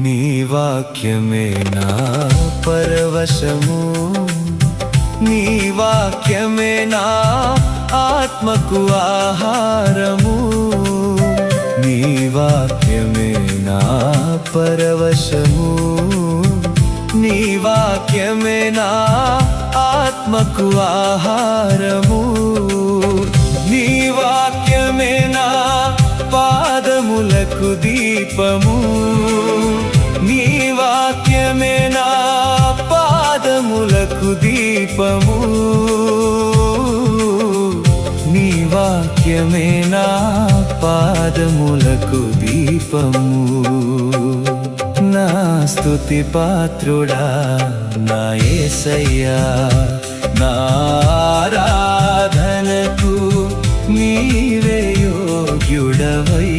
నీ వాక్యమే నా పరవశము, నీ వాక్యమే నా ఆత్మకు ఆహారము, నీ వాక్యమే నా పరవశము, నీ వాక్యమే నా ఆత్మకు ఆహారము, నీ వాక్యమే నా పాదములకు దీపము, నీ వాక్యమే నా పాదములకు దీపము, నీ వాక్యమే నా పాదములకు దీపము. నా స్తుతి పాత్రుడా నా యేసయ్యా, నా ఆరాధనకు నీవే యోగ్యుడవయ్యా.